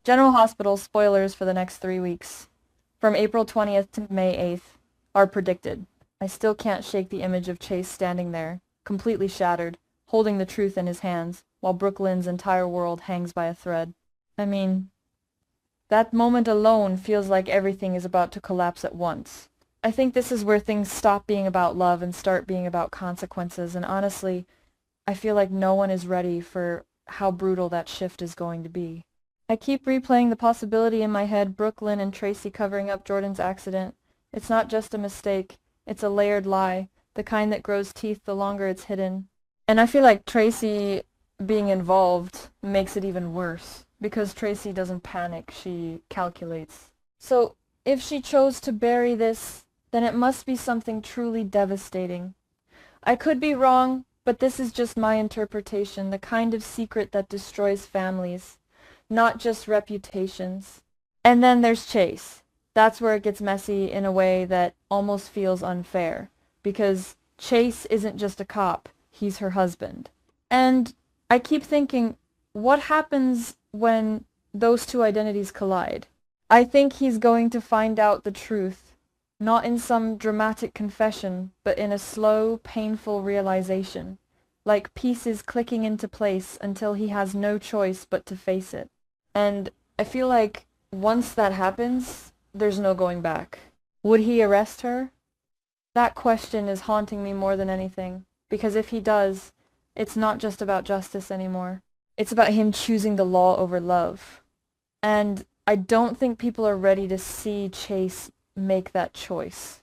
General Hospital spoilers for the next 3 weeks, from April 20th to May 8th, are predicted. I still can't shake the image of Chase standing there, completely shattered, holding the truth in his hands, while Brooke Lynn's entire world hangs by a thread. I mean, that moment alone feels like everything is about to collapse at once. I think this is where things stop being about love and start being about consequences, and honestly, I feel like no one is ready for how brutal that shift is going to be. I keep replaying the possibility in my head, Brooke Lynn and Tracy covering up Jordan's accident. It's not just a mistake, it's a layered lie, the kind that grows teeth the longer it's hidden. And I feel like Tracy being involved makes it even worse, because Tracy doesn't panic, she calculates. So if she chose to bury this, then it must be something truly devastating. I could be wrong, but this is just my interpretation, the kind of secret that destroys families, not just reputations. And then there's Chase. That's where it gets messy in a way that almost feels unfair, because Chase isn't just a cop, he's her husband. And I keep thinking, what happens when those two identities collide? I think he's going to find out the truth, not in some dramatic confession, but in a slow, painful realization, like pieces clicking into place until he has no choice but to face it. And I feel like once that happens, there's no going back. Would he arrest her? That question is haunting me more than anything, because if he does, it's not just about justice anymore. It's about him choosing the law over love. And I don't think people are ready to see Chase make that choice.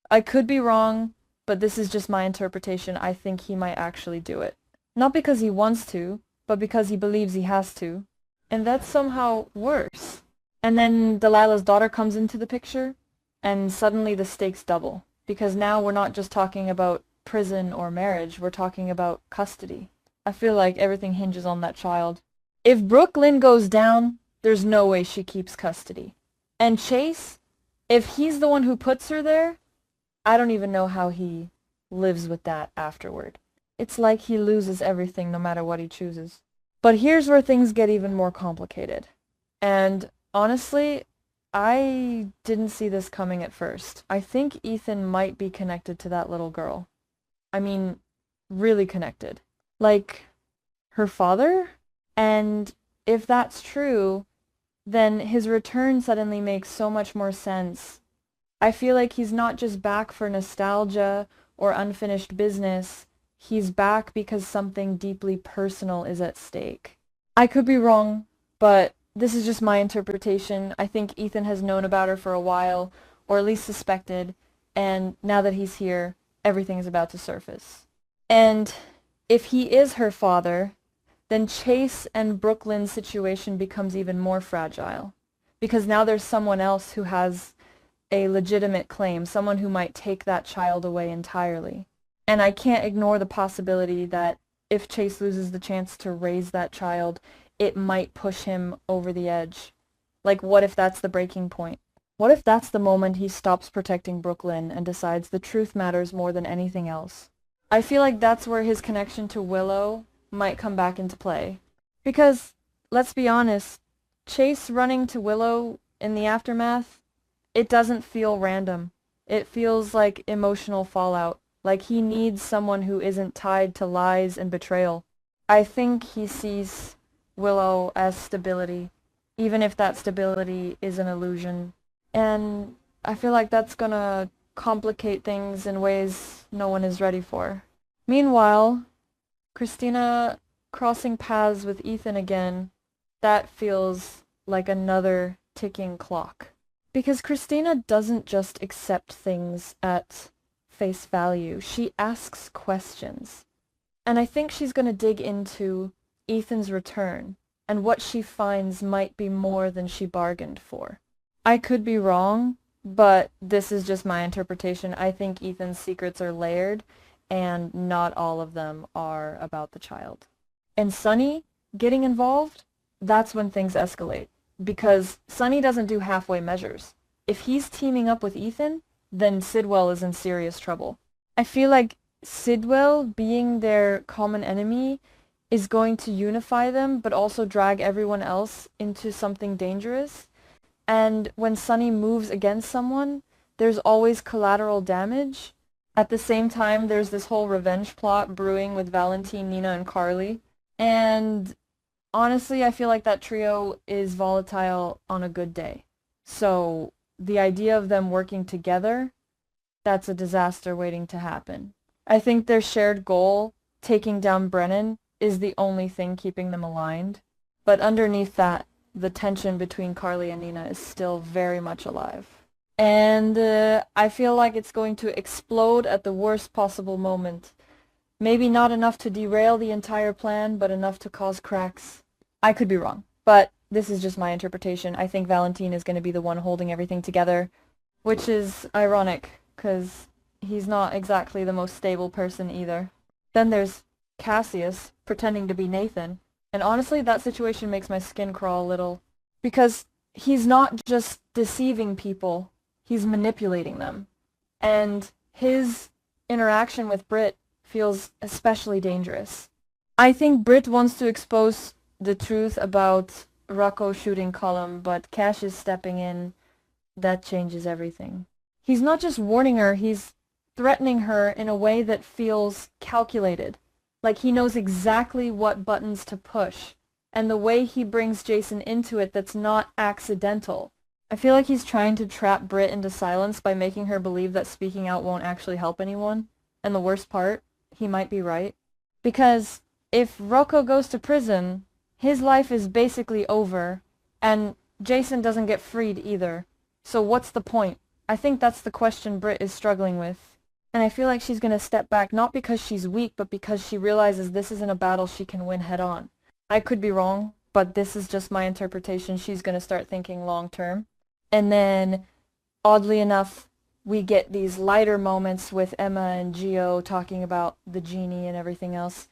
I could be wrong, but this is just my interpretation. I think he might actually do it. Not because he wants to, but because he believes he has to. And that's somehow worse. And then Delilah's daughter comes into the picture, and suddenly the stakes double. Because now we're not just talking about prison or marriage, we're talking about custody. I feel like everything hinges on that child. If Brooke Lynn goes down, there's no way she keeps custody. And Chase, if he's the one who puts her there, I don't even know how he lives with that afterward. It's like he loses everything no matter what he chooses. But here's where things get even more complicated. And honestly, I didn't see this coming at first. I think Ethan might be connected to that little girl. I mean, really connected. Like, her father? And if that's true, then his return suddenly makes so much more sense. I feel like he's not just back for nostalgia or unfinished business. He's back because something deeply personal is at stake. I could be wrong, but this is just my interpretation. I think Ethan has known about her for a while, or at least suspected, and now that he's here, everything is about to surface. And if he is her father, then Chase and Brooke Lynn's situation becomes even more fragile. Because now there's someone else who has a legitimate claim, someone who might take that child away entirely. And I can't ignore the possibility that if Chase loses the chance to raise that child, it might push him over the edge. Like, what if that's the breaking point? What if that's the moment he stops protecting Brooke Lynn and decides the truth matters more than anything else? I feel like that's where his connection to Willow might come back into play. Because, let's be honest, Chase running to Willow in the aftermath, it doesn't feel random. It feels like emotional fallout, like he needs someone who isn't tied to lies and betrayal. I think he sees Willow as stability, even if that stability is an illusion. And I feel like that's gonna complicate things in ways no one is ready for. Meanwhile, Christina crossing paths with Ethan again, that feels like another ticking clock. Because Christina doesn't just accept things at face value. She asks questions. And I think she's going to dig into Ethan's return, and what she finds might be more than she bargained for. I could be wrong, but this is just my interpretation. I think Ethan's secrets are layered, and not all of them are about the child. And Sunny getting involved, that's when things escalate. Because Sunny doesn't do halfway measures. If he's teaming up with Ethan, then Sidwell is in serious trouble. I feel like Sidwell being their common enemy is going to unify them, but also drag everyone else into something dangerous. And when Sunny moves against someone, there's always collateral damage. At the same time, there's this whole revenge plot brewing with Valentine, Nina, and Carly. And honestly, I feel like that trio is volatile on a good day. So the idea of them working together, that's a disaster waiting to happen. I think their shared goal, taking down Brennan, is the only thing keeping them aligned. But underneath that, the tension between Carly and Nina is still very much alive. And I feel like it's going to explode at the worst possible moment. Maybe not enough to derail the entire plan, but enough to cause cracks. I could be wrong, but this is just my interpretation. I think Valentine is going to be the one holding everything together, which is ironic, because he's not exactly the most stable person either. Then there's Cassius, pretending to be Nathan. And honestly, that situation makes my skin crawl a little. Because he's not just deceiving people, he's manipulating them. And his interaction with Britt feels especially dangerous. I think Britt wants to expose the truth about Rocco shooting Cullum, but Cash is stepping in. That changes everything. He's not just warning her, he's threatening her in a way that feels calculated. Like he knows exactly what buttons to push. And the way he brings Jason into it that's not accidental. I feel like he's trying to trap Britt into silence by making her believe that speaking out won't actually help anyone. And the worst part, he might be right. Because if Rocco goes to prison, his life is basically over, and Jason doesn't get freed either. So what's the point? I think that's the question Britt is struggling with. And I feel like she's going to step back not because she's weak, but because she realizes this isn't a battle she can win head on. I could be wrong, but this is just my interpretation. She's going to start thinking long term. And then, oddly enough, we get these lighter moments with Emma and Gio talking about the genie and everything else.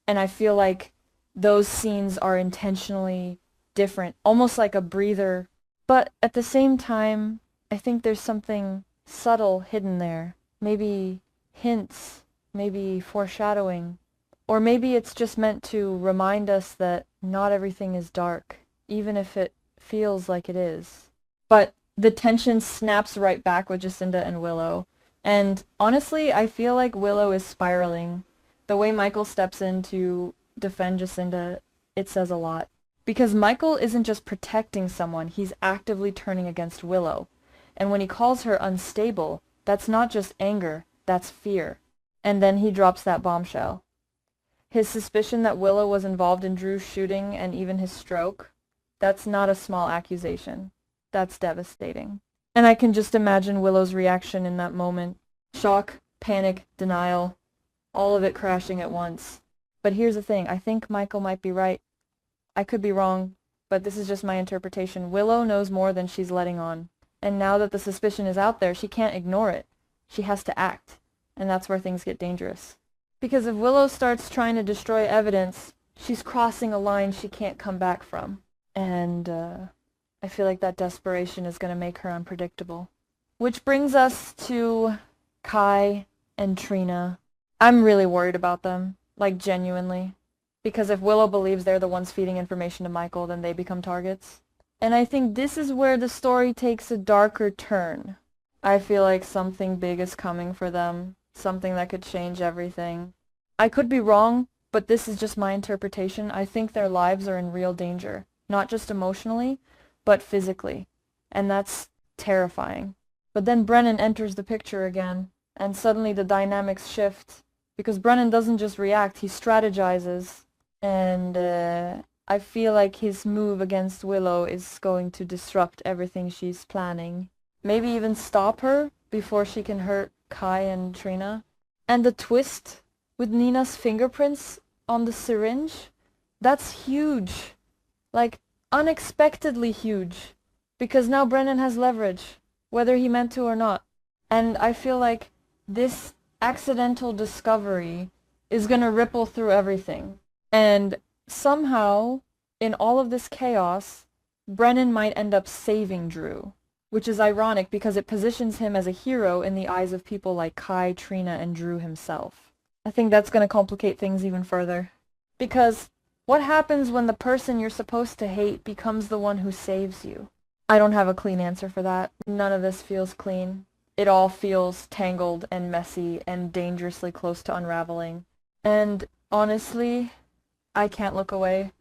And I feel like those scenes are intentionally different, almost like a breather. But at the same time, I think there's something subtle hidden there. Maybe hints, maybe foreshadowing. Or maybe it's just meant to remind us that not everything is dark, even if it feels like it is. But the tension snaps right back with Jacinda and Willow. And honestly, I feel like Willow is spiraling. The way Michael steps in to defend Jacinda, it says a lot. Because Michael isn't just protecting someone, he's actively turning against Willow. And when he calls her unstable, that's not just anger, that's fear. And then he drops that bombshell. His suspicion that Willow was involved in Drew's shooting and even his stroke, that's not a small accusation. That's devastating. And I can just imagine Willow's reaction in that moment. Shock, panic, denial, all of it crashing at once. But here's the thing, I think Michael might be right. I could be wrong, but this is just my interpretation. Willow knows more than she's letting on. And now that the suspicion is out there, she can't ignore it. She has to act. And that's where things get dangerous. Because if Willow starts trying to destroy evidence, she's crossing a line she can't come back from. And I feel like that desperation is going to make her unpredictable. Which brings us to Kai and Trina. I'm really worried about them. Like, genuinely. Because if Willow believes they're the ones feeding information to Michael, then they become targets. And I think this is where the story takes a darker turn. I feel like something big is coming for them. Something that could change everything. I could be wrong, but this is just my interpretation. I think their lives are in real danger. Not just emotionally, but physically. And that's terrifying. But then Brennan enters the picture again, and suddenly the dynamics shift. Because Brennan doesn't just react, he strategizes. And I feel like his move against Willow is going to disrupt everything she's planning. Maybe even stop her before she can hurt Kai and Trina. And the twist with Nina's fingerprints on the syringe, that's huge. Like, unexpectedly huge. Because now Brennan has leverage, whether he meant to or not. And I feel like this accidental discovery is going to ripple through everything. And somehow, in all of this chaos, Brennan might end up saving Drew. Which is ironic because it positions him as a hero in the eyes of people like Kai, Trina, and Drew himself. I think that's going to complicate things even further. Because what happens when the person you're supposed to hate becomes the one who saves you? I don't have a clean answer for that. None of this feels clean. It all feels tangled and messy and dangerously close to unraveling. And honestly, I can't look away.